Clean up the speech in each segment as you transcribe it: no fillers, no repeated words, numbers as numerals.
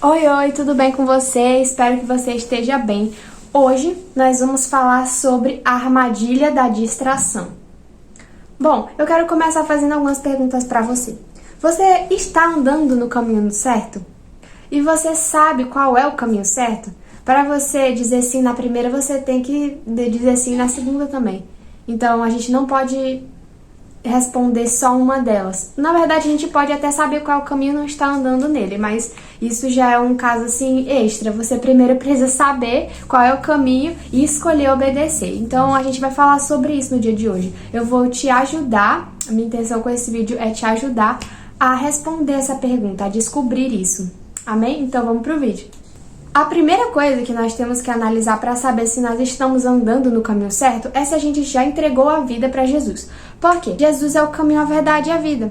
Oi, oi, tudo bem com você? Espero que você esteja bem. Hoje nós vamos falar sobre a armadilha da distração. Bom, eu quero começar fazendo algumas perguntas para você. Você está andando no caminho certo? E você sabe qual é o caminho certo? Para você dizer sim na primeira, você tem que dizer sim na segunda também. Então, a gente não pode responder só uma delas. Na verdade, a gente pode até saber qual é o caminho e não estar andando nele, mas isso já é um caso assim extra. Você primeiro precisa saber qual é o caminho e escolher obedecer. Então, a gente vai falar sobre isso no dia de hoje. Eu vou te ajudar, a minha intenção com esse vídeo é te ajudar a responder essa pergunta, a descobrir isso. Amém? Então, vamos pro vídeo. A primeira coisa que nós temos que analisar para saber se nós estamos andando no caminho certo é se a gente já entregou a vida para Jesus. Por quê? Jesus é o caminho, a verdade e a vida.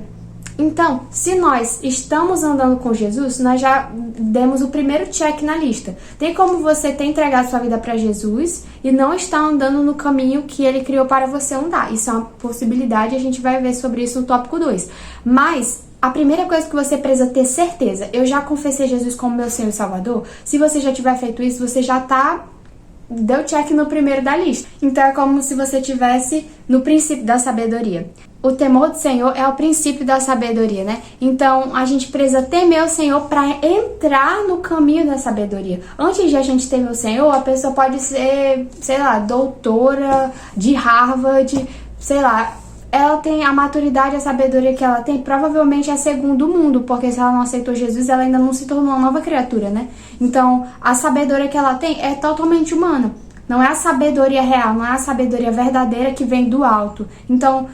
Então, se nós estamos andando com Jesus, nós já demos o primeiro check na lista. Tem como você ter entregado sua vida para Jesus e não estar andando no caminho que Ele criou para você andar. Isso é uma possibilidade e a gente vai ver sobre isso no tópico 2. Mas a primeira coisa que você precisa ter certeza, eu já confessei Jesus como meu Senhor e Salvador. Se você já tiver feito isso, você já deu check no primeiro da lista. Então é como se você tivesse no princípio da sabedoria. O temor do Senhor é o princípio da sabedoria, né? Então a gente precisa temer o Senhor para entrar no caminho da sabedoria. Antes de a gente temer o Senhor, a pessoa pode ser, sei lá, doutora de Harvard, sei lá. Ela tem a maturidade, a sabedoria que ela tem, provavelmente é segundo o mundo, porque se ela não aceitou Jesus, ela ainda não se tornou uma nova criatura, né? Então, a sabedoria que ela tem é totalmente humana. Não é a sabedoria real, não é a sabedoria verdadeira que vem do alto. Então,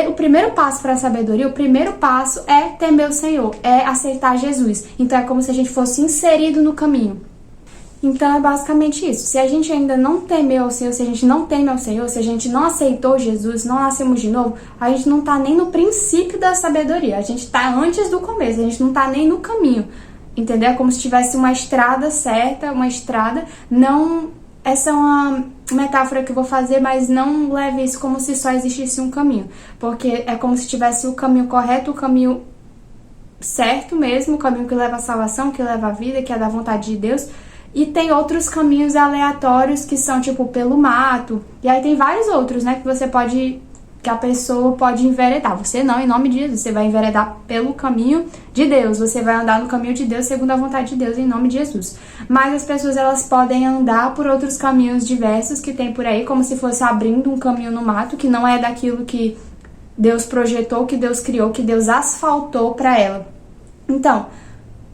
o primeiro passo para a sabedoria, o primeiro passo é temer o Senhor, é aceitar Jesus. Então, é como se a gente fosse inserido no caminho. Então é basicamente isso. Se a gente ainda não temeu o Senhor, se a gente não teme ao Senhor, se a gente não aceitou Jesus, não nascemos de novo, a gente não tá nem no princípio da sabedoria. A gente tá antes do começo, a gente não tá nem no caminho. Entendeu? É como se tivesse uma estrada certa, uma estrada. Não. Essa é uma metáfora que eu vou fazer, mas não leve isso como se só existisse um caminho. Porque é como se tivesse o caminho correto, o caminho certo mesmo, o caminho que leva à salvação, que leva à vida, que é da vontade de Deus. E tem outros caminhos aleatórios que são tipo pelo mato. E aí tem vários outros, né, que a pessoa pode enveredar. Você não, em nome de Jesus, você vai enveredar pelo caminho de Deus. Você vai andar no caminho de Deus segundo a vontade de Deus, em nome de Jesus. Mas as pessoas, elas podem andar por outros caminhos diversos que tem por aí, como se fosse abrindo um caminho no mato, que não é daquilo que Deus projetou, que Deus criou, que Deus asfaltou para ela. Então,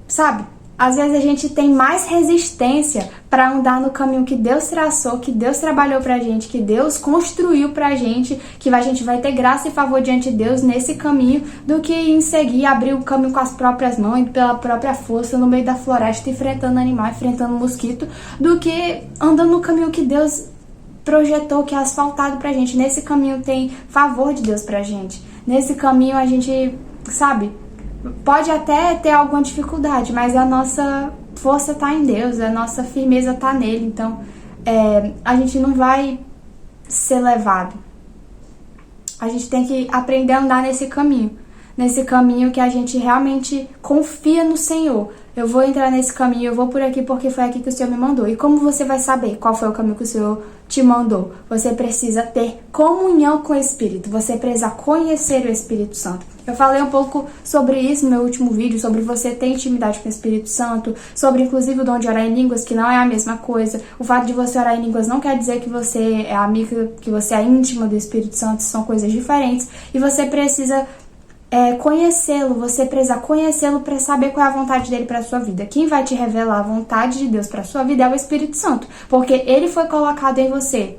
sabe? Às vezes a gente tem mais resistência para andar no caminho que Deus traçou, que Deus trabalhou pra gente, que Deus construiu pra gente, que a gente vai ter graça e favor diante de Deus nesse caminho, do que em seguir, abrir o caminho com as próprias mãos, pela própria força, no meio da floresta, enfrentando animal, enfrentando mosquito, do que andando no caminho que Deus projetou, que é asfaltado pra gente. Nesse caminho tem favor de Deus pra gente. Nesse caminho a gente, sabe, pode até ter alguma dificuldade, mas a nossa força tá em Deus, a nossa firmeza tá nele. Então, a gente não vai ser levado. A gente tem que aprender a andar nesse caminho que a gente realmente confia no Senhor. Eu vou entrar nesse caminho, eu vou por aqui porque foi aqui que o Senhor me mandou. E como você vai saber qual foi o caminho que o Senhor te mandou? Você precisa ter comunhão com o Espírito, você precisa conhecer o Espírito Santo. Eu falei um pouco sobre isso no meu último vídeo, sobre você ter intimidade com o Espírito Santo, sobre inclusive o dom de orar em línguas, que não é a mesma coisa. O fato de você orar em línguas não quer dizer que você é amiga, que você é íntima do Espírito Santo, são coisas diferentes. E você precisa conhecê-lo, você precisa conhecê-lo para saber qual é a vontade dele para sua vida. Quem vai te revelar a vontade de Deus para sua vida é o Espírito Santo, porque ele foi colocado em você.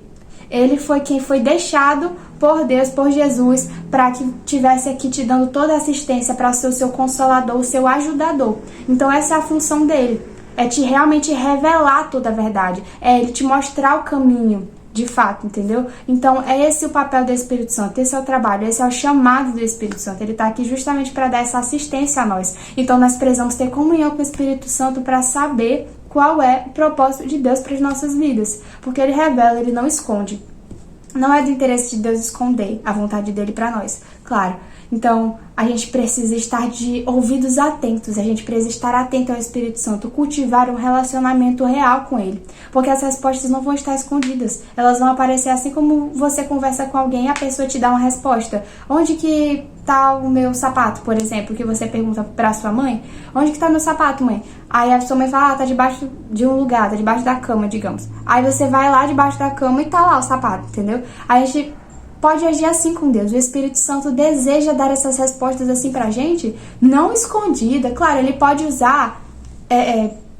Ele foi quem foi deixado por Deus, por Jesus, para que tivesse aqui te dando toda a assistência, para ser o seu consolador, o seu ajudador. Então essa é a função dele, é te realmente revelar toda a verdade, é ele te mostrar o caminho de fato, entendeu? Então é esse o papel do Espírito Santo, esse é o trabalho, esse é o chamado do Espírito Santo. Ele está aqui justamente para dar essa assistência a nós. Então nós precisamos ter comunhão com o Espírito Santo para saber qual é o propósito de Deus para as nossas vidas, porque ele revela, ele não esconde. Não é do interesse de Deus esconder a vontade dele para nós, claro. Então, a gente precisa estar de ouvidos atentos, a gente precisa estar atento ao Espírito Santo, cultivar um relacionamento real com ele, porque as respostas não vão estar escondidas, elas vão aparecer assim como você conversa com alguém e a pessoa te dá uma resposta. Onde que tá o meu sapato, por exemplo, que você pergunta pra sua mãe? Onde que tá meu sapato, mãe? Aí a sua mãe fala, tá debaixo de um lugar, tá debaixo da cama, digamos. Aí você vai lá debaixo da cama e tá lá o sapato, entendeu? Aí a gente pode agir assim com Deus. O Espírito Santo deseja dar essas respostas assim pra gente, não escondida. Claro, ele pode usar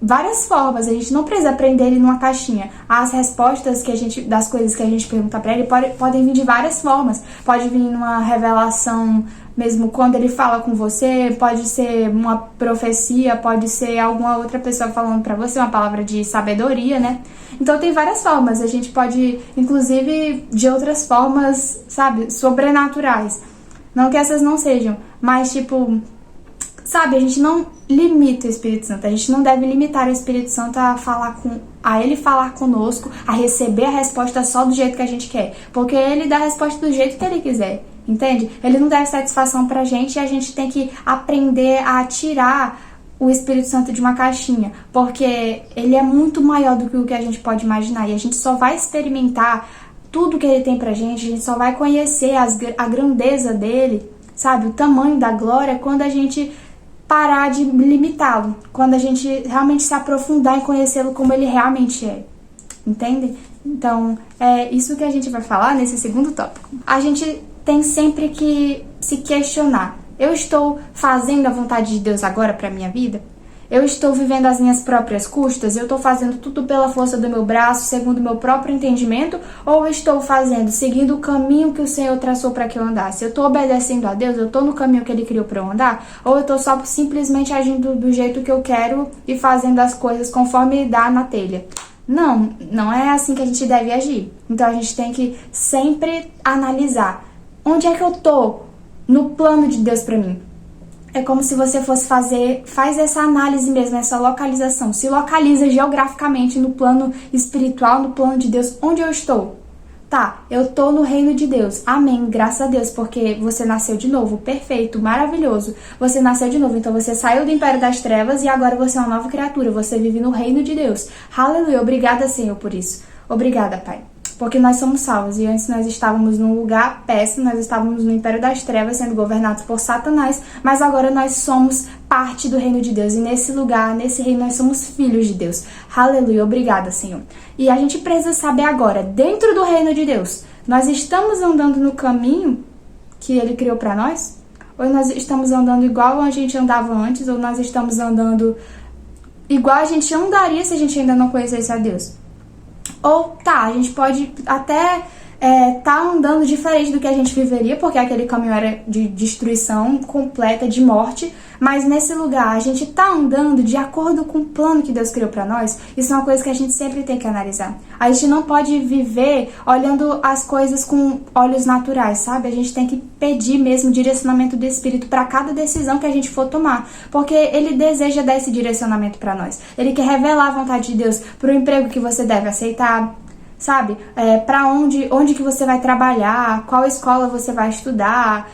várias formas. A gente não precisa prender ele numa caixinha. As respostas das coisas que a gente pergunta pra ele podem vir de várias formas. Pode vir numa revelação mesmo quando ele fala com você, pode ser uma profecia, pode ser alguma outra pessoa falando pra você, uma palavra de sabedoria, né? Então tem várias formas, a gente pode, inclusive, de outras formas, sabe, sobrenaturais. Não que essas não sejam, mas tipo, sabe, a gente não limita o Espírito Santo, a gente não deve limitar o Espírito Santo a ele falar conosco, a receber a resposta só do jeito que a gente quer, porque ele dá a resposta do jeito que ele quiser. Entende? Ele não dá satisfação pra gente e a gente tem que aprender a tirar o Espírito Santo de uma caixinha, porque ele é muito maior do que o que a gente pode imaginar e a gente só vai experimentar tudo que ele tem pra gente, a gente só vai conhecer a grandeza dele, sabe? O tamanho da glória quando a gente parar de limitá-lo, quando a gente realmente se aprofundar em conhecê-lo como ele realmente é. Entende? Então, é isso que a gente vai falar nesse segundo tópico. A gente tem sempre que se questionar. Eu estou fazendo a vontade de Deus agora para minha vida? Eu estou vivendo as minhas próprias custas? Eu estou fazendo tudo pela força do meu braço, segundo o meu próprio entendimento? Ou eu estou seguindo o caminho que o Senhor traçou para que eu andasse? Eu estou obedecendo a Deus? Eu estou no caminho que Ele criou para eu andar? Ou eu estou só simplesmente agindo do jeito que eu quero e fazendo as coisas conforme dá na telha? Não, não é assim que a gente deve agir. Então a gente tem que sempre analisar. Onde é que eu tô no plano de Deus pra mim? É como se você fosse faz essa análise mesmo, essa localização. Se localiza geograficamente no plano espiritual, no plano de Deus. Onde eu estou? Tá, eu tô no reino de Deus. Amém, graças a Deus, porque você nasceu de novo. Perfeito, maravilhoso. Você nasceu de novo, então você saiu do império das trevas e agora você é uma nova criatura. Você vive no reino de Deus. Aleluia, obrigada, Senhor, por isso. Obrigada, Pai. Porque nós somos salvos e antes nós estávamos num lugar péssimo, nós estávamos no império das trevas sendo governados por Satanás, mas agora nós somos parte do reino de Deus e nesse lugar, nesse reino, nós somos filhos de Deus. Aleluia, obrigada, Senhor. E a gente precisa saber agora, dentro do reino de Deus, nós estamos andando no caminho que Ele criou para nós? Ou nós estamos andando igual a gente andava antes? Ou nós estamos andando igual a gente andaria se a gente ainda não conhecesse a Deus? Ou tá, a gente pode até tá andando diferente do que a gente viveria, porque aquele caminho era de destruição completa, de morte, mas nesse lugar a gente tá andando de acordo com o plano que Deus criou pra nós. Isso é uma coisa que a gente sempre tem que analisar. A gente não pode viver olhando as coisas com olhos naturais, sabe? A gente tem que pedir mesmo direcionamento do Espírito pra cada decisão que a gente for tomar, porque Ele deseja dar esse direcionamento pra nós. Ele quer revelar a vontade de Deus pro emprego que você deve aceitar, sabe? Pra onde que você vai trabalhar, qual escola você vai estudar,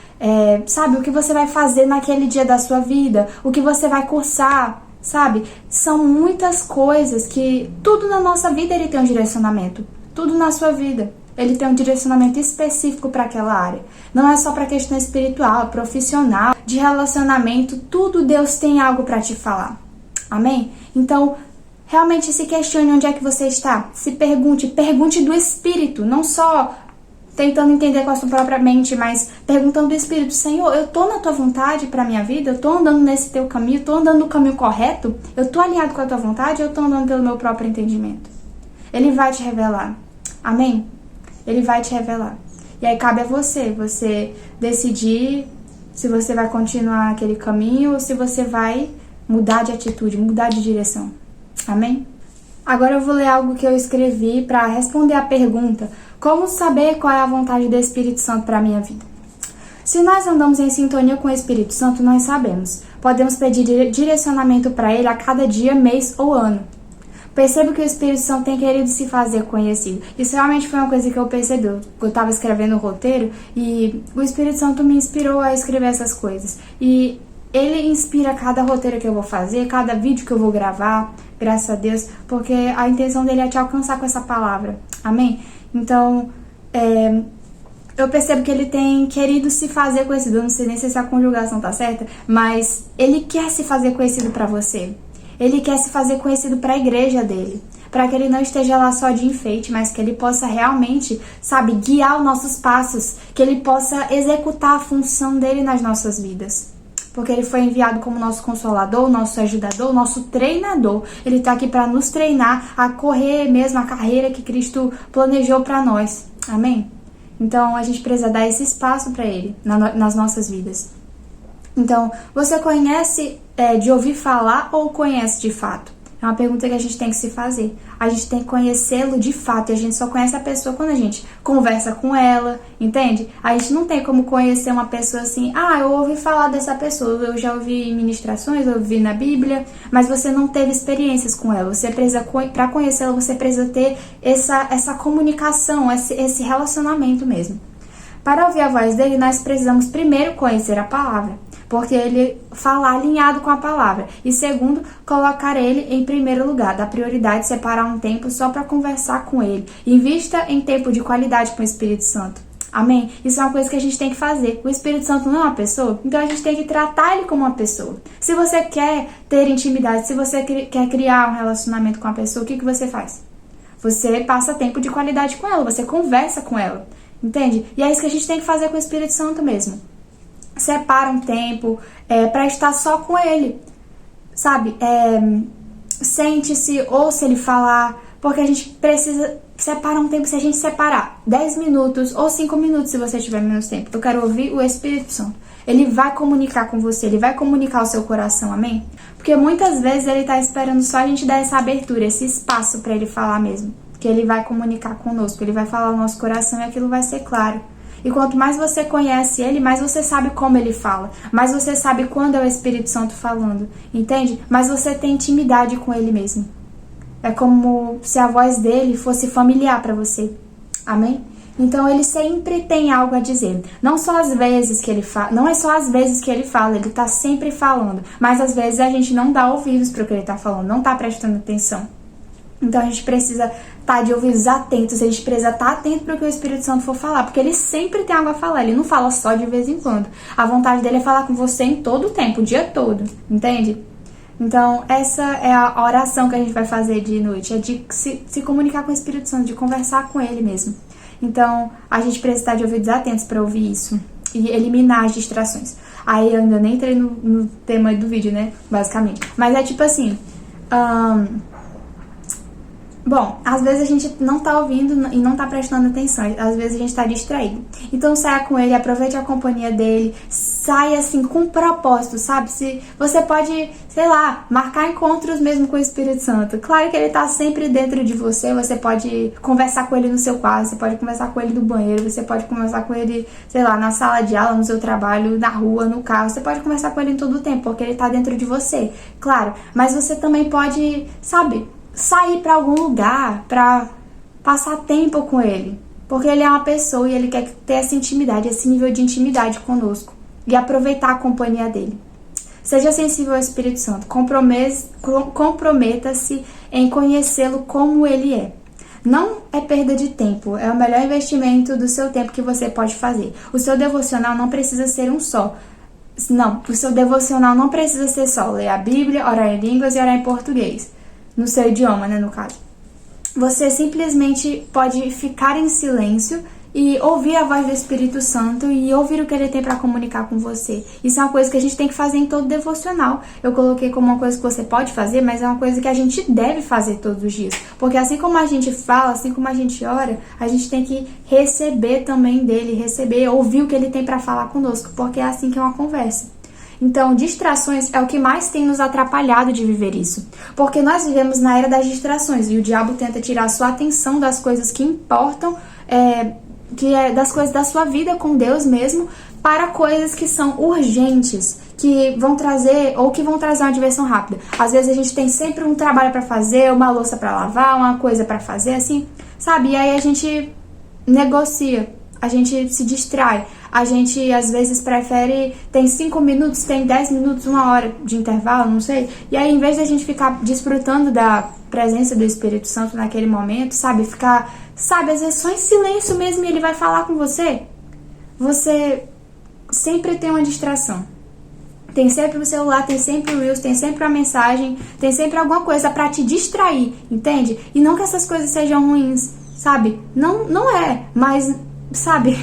sabe? O que você vai fazer naquele dia da sua vida, o que você vai cursar, sabe? São muitas coisas que tudo na nossa vida ele tem um direcionamento, tudo na sua vida. Ele tem um direcionamento específico para aquela área. Não é só para questão espiritual, profissional, de relacionamento, tudo Deus tem algo para te falar. Amém? Então, realmente se questione onde é que você está. Se pergunte do Espírito, não só tentando entender com a sua própria mente, mas perguntando do Espírito: Senhor, eu tô na tua vontade pra minha vida? Eu tô andando nesse teu caminho? Eu tô andando no caminho correto? Eu tô alinhado com a tua vontade ou eu tô andando pelo meu próprio entendimento? Ele vai te revelar. Amém? Ele vai te revelar. E aí cabe a você decidir se você vai continuar aquele caminho ou se você vai mudar de atitude, mudar de direção. Amém? Agora eu vou ler algo que eu escrevi para responder a pergunta: como saber qual é a vontade do Espírito Santo para a minha vida? Se nós andamos em sintonia com o Espírito Santo, nós sabemos. Podemos pedir direcionamento para ele a cada dia, mês ou ano. Percebo que o Espírito Santo tem querido se fazer conhecido. Isso realmente foi uma coisa que eu percebi. Eu estava escrevendo o roteiro e o Espírito Santo me inspirou a escrever essas coisas. E ele inspira cada roteiro que eu vou fazer, cada vídeo que eu vou gravar, graças a Deus, porque a intenção dele é te alcançar com essa palavra. Amém? Então, eu percebo que ele tem querido se fazer conhecido. Eu não sei nem se a conjugação tá certa, mas ele quer se fazer conhecido para você. Ele quer se fazer conhecido para a igreja dele, para que ele não esteja lá só de enfeite, mas que ele possa realmente, sabe, guiar os nossos passos, que ele possa executar a função dele nas nossas vidas. Porque ele foi enviado como nosso consolador, nosso ajudador, nosso treinador. Ele está aqui para nos treinar a correr mesmo a carreira que Cristo planejou para nós. Amém? Então a gente precisa dar esse espaço para ele nas nossas vidas. Então, você conhece de ouvir falar ou conhece de fato? É uma pergunta que a gente tem que se fazer. A gente tem que conhecê-lo de fato. E a gente só conhece a pessoa quando a gente conversa com ela, entende? A gente não tem como conhecer uma pessoa assim, eu ouvi falar dessa pessoa, eu já ouvi ministrações, eu ouvi na Bíblia, mas você não teve experiências com ela. Você precisa, para conhecê-la, você precisa ter essa comunicação, esse relacionamento mesmo. Para ouvir a voz dele, nós precisamos primeiro conhecer a palavra, porque ele fala alinhado com a palavra. E segundo, colocar ele em primeiro lugar, dar prioridade, separar um tempo só para conversar com ele. Invista em tempo de qualidade com o Espírito Santo. Amém? Isso é uma coisa que a gente tem que fazer. O Espírito Santo não é uma pessoa, então a gente tem que tratar ele como uma pessoa. Se você quer ter intimidade, se você quer criar um relacionamento com a pessoa, o que você faz? Você passa tempo de qualidade com ela, você conversa com ela. Entende? E é isso que a gente tem que fazer com o Espírito Santo mesmo. Separa um tempo para estar só com ele. Sabe? Sente-se, ouça ele falar, porque a gente precisa separar um tempo. Se a gente separar 10 minutos ou 5 minutos, se você tiver menos tempo, eu quero ouvir o Espírito Santo. Ele vai comunicar com você, ele vai comunicar o seu coração, amém? Porque muitas vezes ele tá esperando só a gente dar essa abertura, esse espaço para ele falar mesmo. Que ele vai comunicar conosco, ele vai falar o nosso coração e aquilo vai ser claro. E quanto mais você conhece ele, mais você sabe como ele fala, mais você sabe quando é o Espírito Santo falando, entende? Mais você tem intimidade com ele mesmo. É como se a voz dele fosse familiar para você, amém? Então ele sempre tem algo a dizer. Não só as vezes que ele fala, não é só as vezes que ele fala, ele tá sempre falando, mas às vezes a gente não dá ouvidos para o que ele tá falando, não tá prestando atenção. Então a gente precisa estar de ouvidos atentos, a gente precisa estar atento para o que o Espírito Santo for falar, porque ele sempre tem algo a falar, ele não fala só de vez em quando. A vontade dele é falar com você em todo o tempo, o dia todo, entende? Então essa é a oração que a gente vai fazer de noite, é de se comunicar com o Espírito Santo, de conversar com ele mesmo. Então a gente precisa estar de ouvidos atentos para ouvir isso e eliminar as distrações. Aí eu ainda nem entrei no tema do vídeo, né, basicamente. Mas é tipo assim... Bom, às vezes a gente não tá ouvindo e não tá prestando atenção, às vezes a gente tá distraído. Então saia com ele, aproveite a companhia dele, saia assim com propósito, sabe? Se você pode, sei lá, marcar encontros mesmo com o Espírito Santo. Claro que ele tá sempre dentro de você, você pode conversar com ele no seu quarto, você pode conversar com ele no banheiro, você pode conversar com ele, sei lá, na sala de aula, no seu trabalho, na rua, no carro, você pode conversar com ele em todo o tempo, porque ele tá dentro de você, claro. Mas você também pode, sabe, sair para algum lugar para passar tempo com ele, porque ele é uma pessoa e ele quer ter essa intimidade, esse nível de intimidade conosco e aproveitar a companhia dele. Seja sensível ao Espírito Santo, comprometa-se em conhecê-lo como ele é. Não é perda de tempo, é o melhor investimento do seu tempo que você pode fazer. O seu devocional não precisa ser um só. Não, o seu devocional não precisa ser só ler a Bíblia, orar em línguas e orar em português. No seu idioma, né, no caso. Você simplesmente pode ficar em silêncio e ouvir a voz do Espírito Santo e ouvir o que ele tem para comunicar com você. Isso é uma coisa que a gente tem que fazer em todo devocional. Eu coloquei como uma coisa que você pode fazer, mas é uma coisa que a gente deve fazer todos os dias. Porque assim como a gente fala, assim como a gente ora, a gente tem que receber também dele, ouvir o que ele tem para falar conosco, porque é assim que é uma conversa. Então, distrações é o que mais tem nos atrapalhado de viver isso. Porque nós vivemos na era das distrações e o diabo tenta tirar a sua atenção das coisas que importam, das coisas da sua vida com Deus mesmo, para coisas que são urgentes, que vão trazer uma diversão rápida. Às vezes a gente tem sempre um trabalho pra fazer, uma louça pra lavar, uma coisa pra fazer, assim, sabe? E aí a gente negocia, a gente se distrai, a gente às vezes prefere, tem 5 minutos, tem 10 minutos, 1 hora de intervalo, não sei. E aí, em vez de a gente ficar desfrutando da presença do Espírito Santo naquele momento, sabe? Ficar, sabe, às vezes só em silêncio mesmo e ele vai falar com você. Você sempre tem uma distração. Tem sempre o celular, tem sempre o Reels, tem sempre uma mensagem, tem sempre alguma coisa pra te distrair, entende? E não que essas coisas sejam ruins, sabe? Não é, mas, sabe?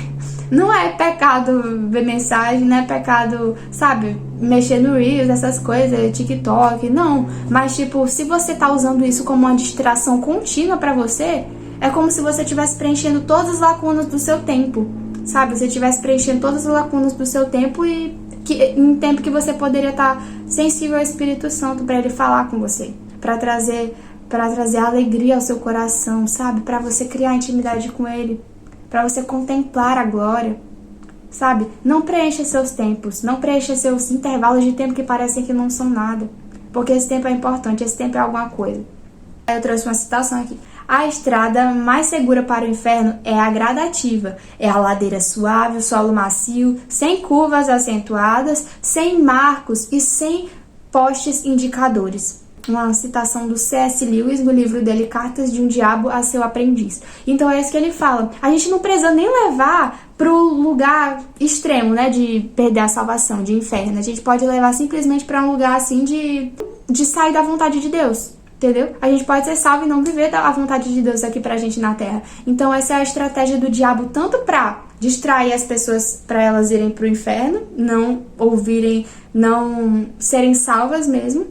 Não é pecado ver mensagem, não é pecado, sabe? Mexer no Reels, essas coisas, TikTok, não. Mas, tipo, se você tá usando isso como uma distração contínua pra você, é como se você estivesse preenchendo todas as lacunas do seu tempo, sabe? Você estivesse preenchendo todas as lacunas do seu tempo e em tempo que você poderia estar sensível ao Espírito Santo para ele falar com você, para trazer alegria ao seu coração, sabe? Para você criar intimidade com ele, para você contemplar a glória, sabe? Não preencha seus tempos, não preencha seus intervalos de tempo que parecem que não são nada, porque esse tempo é importante, esse tempo é alguma coisa. Aí eu trouxe uma citação aqui. A estrada mais segura para o inferno é a gradativa. É a ladeira suave, o solo macio, sem curvas acentuadas, sem marcos e sem postes indicadores. Uma citação do C.S. Lewis no livro dele Cartas de um Diabo a Seu Aprendiz. Então é isso que ele fala. A gente não precisa nem levar pro lugar extremo, né, de perder a salvação, de inferno. A gente pode levar simplesmente para um lugar assim de sair da vontade de Deus. Entendeu? A gente pode ser salvo e não viver a vontade de Deus aqui pra gente na Terra. Então essa é a estratégia do diabo, tanto pra distrair as pessoas pra elas irem pro inferno, não ouvirem, não serem salvas mesmo,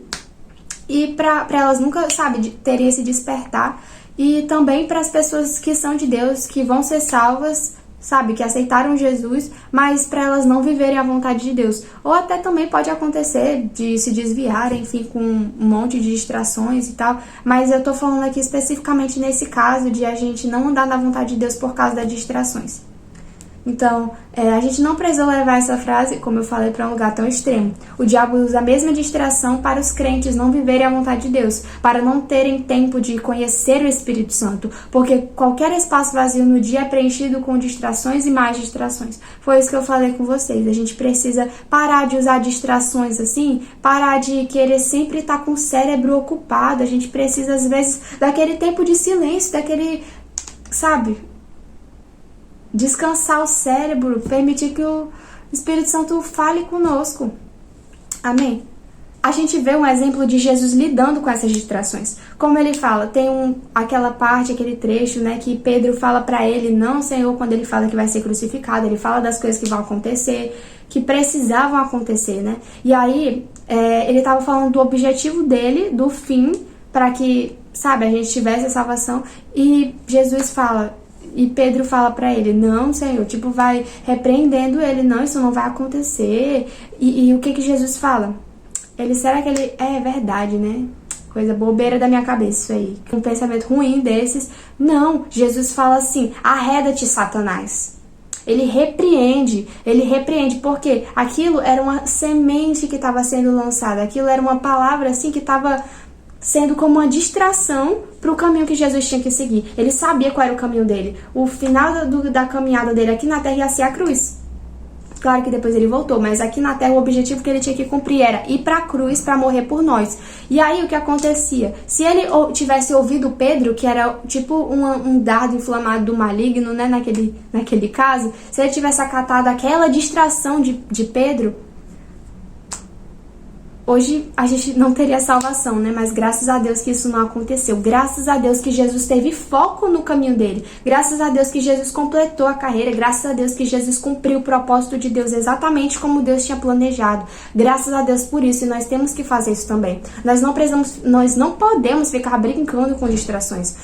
e pra elas nunca, sabe, terem esse despertar, e também para as pessoas que são de Deus, que vão ser salvas, sabe, que aceitaram Jesus, mas para elas não viverem a vontade de Deus. Ou até também pode acontecer de se desviarem, enfim, com um monte de distrações e tal, mas eu tô falando aqui especificamente nesse caso de a gente não andar na vontade de Deus por causa das distrações. Então, a gente não precisa levar essa frase, como eu falei, para um lugar tão extremo. O diabo usa a mesma distração para os crentes não viverem a vontade de Deus, para não terem tempo de conhecer o Espírito Santo, porque qualquer espaço vazio no dia é preenchido com distrações e mais distrações. Foi isso que eu falei com vocês. A gente precisa parar de usar distrações assim, parar de querer sempre estar com o cérebro ocupado. A gente precisa, às vezes, daquele tempo de silêncio, daquele, sabe, descansar o cérebro, permitir que o Espírito Santo fale conosco. Amém? A gente vê um exemplo de Jesus lidando com essas distrações. Como ele fala, tem aquela parte, aquele trecho, né, que Pedro fala pra ele, não, Senhor, quando ele fala que vai ser crucificado, ele fala das coisas que vão acontecer, que precisavam acontecer, né? E aí, ele tava falando do objetivo dele, do fim, para que, sabe, a gente tivesse a salvação, e Jesus fala, e Pedro fala pra ele, não, Senhor, tipo, vai repreendendo ele, não, isso não vai acontecer. E o que Jesus fala? Será que ele... É verdade, né? Coisa bobeira da minha cabeça isso aí. Um pensamento ruim desses. Não, Jesus fala assim, arreda-te, Satanás. Ele repreende, porque aquilo era uma semente que estava sendo lançada, aquilo era uma palavra assim que estava sendo como uma distração para o caminho que Jesus tinha que seguir. Ele sabia qual era o caminho dele. O final da caminhada dele aqui na Terra ia ser a cruz. Claro que depois ele voltou, mas aqui na Terra o objetivo que ele tinha que cumprir era ir pra cruz para morrer por nós. E aí o que acontecia? Se ele tivesse ouvido Pedro, que era tipo um dardo inflamado do maligno, né, naquele caso, se ele tivesse acatado aquela distração de Pedro, hoje a gente não teria salvação, né? Mas graças a Deus que isso não aconteceu. Graças a Deus que Jesus teve foco no caminho dele. Graças a Deus que Jesus completou a carreira. Graças a Deus que Jesus cumpriu o propósito de Deus exatamente como Deus tinha planejado. Graças a Deus por isso. E nós temos que fazer isso também. Nós não podemos ficar brincando com distrações.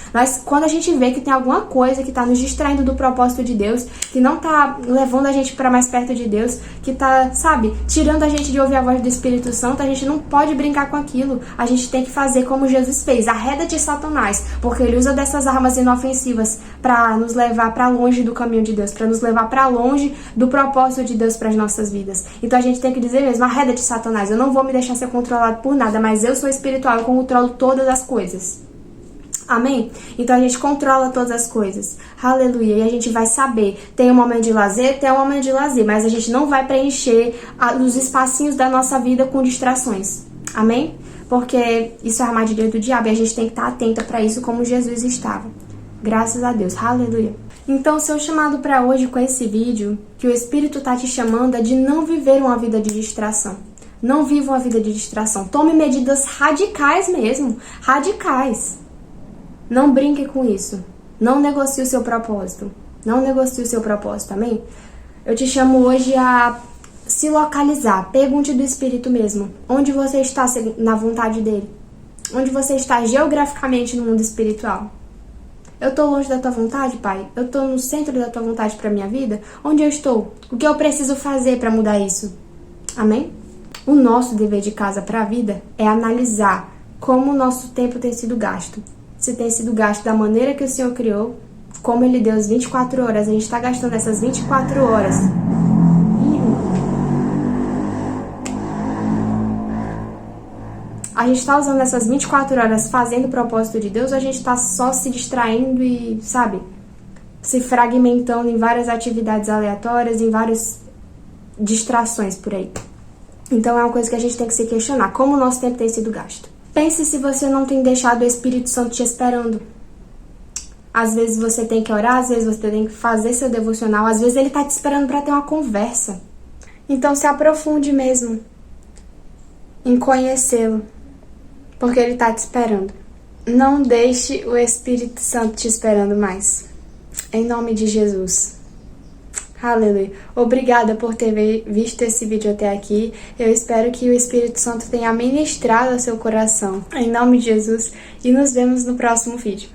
Quando a gente vê que tem alguma coisa que está nos distraindo do propósito de Deus, que não está levando a gente para mais perto de Deus, que está, sabe, tirando a gente de ouvir a voz do Espírito Santo, a gente não pode brincar com aquilo. A gente tem que fazer como Jesus fez. Arreda-te, Satanás, porque ele usa dessas armas inofensivas para nos levar para longe do caminho de Deus, para nos levar para longe do propósito de Deus para as nossas vidas. Então a gente tem que dizer mesmo, arreda de Satanás, eu não vou me deixar ser controlado por nada, mas eu sou espiritual, eu controlo todas as coisas. Amém? Então a gente controla todas as coisas. Aleluia. E a gente vai saber, tem um momento de lazer, tem um momento de lazer, mas a gente não vai preencher os espacinhos da nossa vida com distrações. Amém? Porque isso é a armadilha do diabo e a gente tem que estar atenta para isso como Jesus estava. Graças a Deus. Aleluia. Então, o seu chamado para hoje com esse vídeo, que o Espírito tá te chamando, é de não viver uma vida de distração. Não viva uma vida de distração. Tome medidas radicais mesmo. Radicais. Não brinque com isso. Não negocie o seu propósito. Não negocie o seu propósito, amém? Eu te chamo hoje a se localizar. Pergunte do Espírito mesmo. Onde você está na vontade dele? Onde você está geograficamente no mundo espiritual? Eu estou longe da tua vontade, Pai? Eu estou no centro da tua vontade para minha vida? Onde eu estou? O que eu preciso fazer para mudar isso? Amém? O nosso dever de casa para a vida é analisar como o nosso tempo tem sido gasto. Se tem sido gasto da maneira que o Senhor criou, como Ele deu as 24 horas, a gente está gastando essas 24 horas. A gente está usando essas 24 horas fazendo o propósito de Deus, ou a gente está só se distraindo e, sabe, se fragmentando em várias atividades aleatórias, em várias distrações por aí. Então é uma coisa que a gente tem que se questionar, como o nosso tempo tem sido gasto. Pense se você não tem deixado o Espírito Santo te esperando. Às vezes você tem que orar, às vezes você tem que fazer seu devocional, às vezes ele está te esperando para ter uma conversa. Então se aprofunde mesmo em conhecê-lo, porque ele está te esperando. Não deixe o Espírito Santo te esperando mais. Em nome de Jesus. Aleluia. Obrigada por ter visto esse vídeo até aqui. Eu espero que o Espírito Santo tenha ministrado ao seu coração. Em nome de Jesus. E nos vemos no próximo vídeo.